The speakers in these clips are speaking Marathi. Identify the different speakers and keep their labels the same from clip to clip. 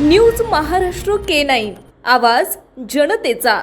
Speaker 1: न्यूज महाराष्ट्र K9 आवाज जनतेचा।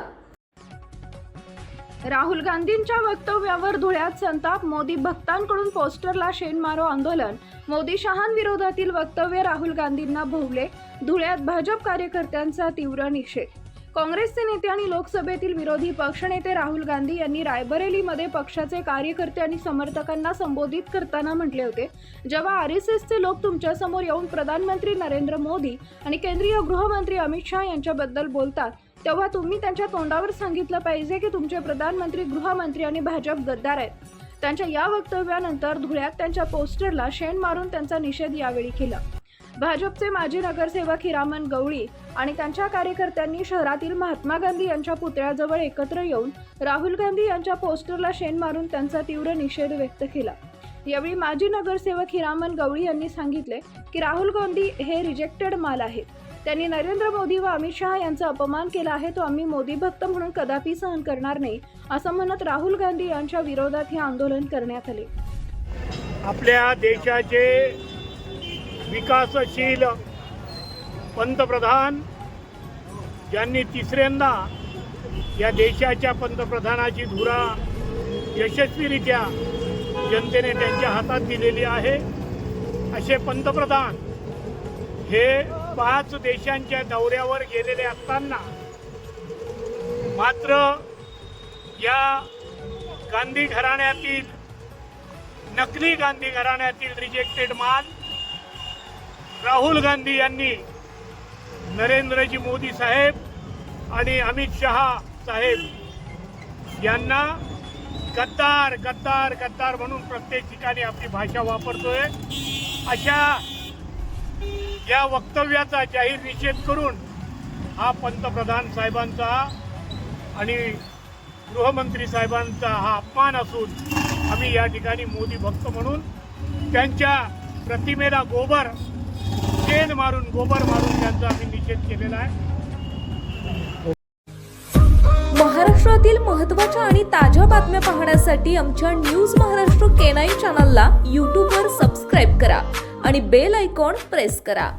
Speaker 2: राहुल गांधींच्या वक्तव्यावर धुळ्यात संताप, मोदी भक्तांकडून पोस्टरला शेण मारो आंदोलन। मोदी शहांविरोधातील वक्तव्य राहुल गांधींना भोवले, धुळ्यात भाजप कार्यकर्त्यांचा तीव्र निषेध। काँग्रेसचे नेते आणि लोकसभेतील विरोधी पक्षनेते राहुल गांधी यांनी रायबरेलीमध्ये पक्षाचे कार्यकर्ते आणि समर्थकांना संबोधित करताना म्हटले होते, जेव्हा RSSचे लोक तुमच्या समोर येऊन प्रधानमंत्री नरेंद्र मोदी आणि केंद्रीय गृहमंत्री अमित शाह यांच्याबद्दल बोलतात, तेव्हा तुम्ही त्यांच्या तोंडावर सांगितलं पाहिजे की तुमचे प्रधानमंत्री, गृहमंत्री आणि भाजप गद्दार आहेत। त्यांच्या या वक्तव्यानंतर धुळ्यात त्यांच्या पोस्टरला शेण मारून त्यांचा निषेध यावेळी केला। भाजपचे माजी नगरसेवक हिरामन गवळी आणि त्यांच्या कार्यकर्त्यांनी शहरातील महात्मा गांधी यांच्या पुतळ्याजवळ एकत्र येऊन राहुल गांधी यांच्या पोस्टरला शेण मारून त्यांचा तीव्र निषेध व्यक्त केला। यावेळी माजी नगरसेवक हिरामन गवळी यांनी सांगितले की राहुल गांधी हे रिजेक्टेड माल आहेत। त्यांनी नरेंद्र मोदी व अमित शाह यांचा अपमान केला आहे, तो आम्ही मोदी भक्त म्हणून कदापि सहन करणार नाही, असं म्हणत राहुल गांधी यांच्या विरोधात हे आंदोलन करण्यात आले।
Speaker 3: आपल्या देशाचे विकासशील पंतप्रधान ज्यांनी तिसऱ्यांदा या देशाच्या पंतप्रधानाची धुरा यशस्वीरित्या जनतेने त्यांच्या हातात दिलेली आहे, असे पंतप्रधान हे 5 देशांच्या दौऱ्यावर गेलेले असताना मात्र या गांधी घराण्यातील, नकली गांधी घराण्यातील रिजेक्टेड माल राहुल गांधी यांनी नरेंद्रजी मोदी साहेब आणि अमित शाह साहेब यांना गद्दार गद्दार गद्दार म्हणून प्रत्येक ठिकाणी आपली भाषा वापरतोय। अशा या वक्तव्याचा जाहीर निषेध करून हा पंतप्रधान साहेबांचा आणि गृहमंत्री साहेबांचा हा अपमान असून आम्ही या ठिकाणी मोदी भक्त म्हणून त्यांच्या प्रतिमेला शेण मारून गोबर मारून त्यांचा आम्ही निषेध केलेला आहे।
Speaker 1: महाराष्ट्रातील महत्त्वाच्या आणि ताज्या बातम्या पाहण्यासाठी आमच्या न्यूज महाराष्ट्र K9 चॅनलला YouTube वर सबस्क्राइब करा आणि बेल आयकॉन प्रेस करा।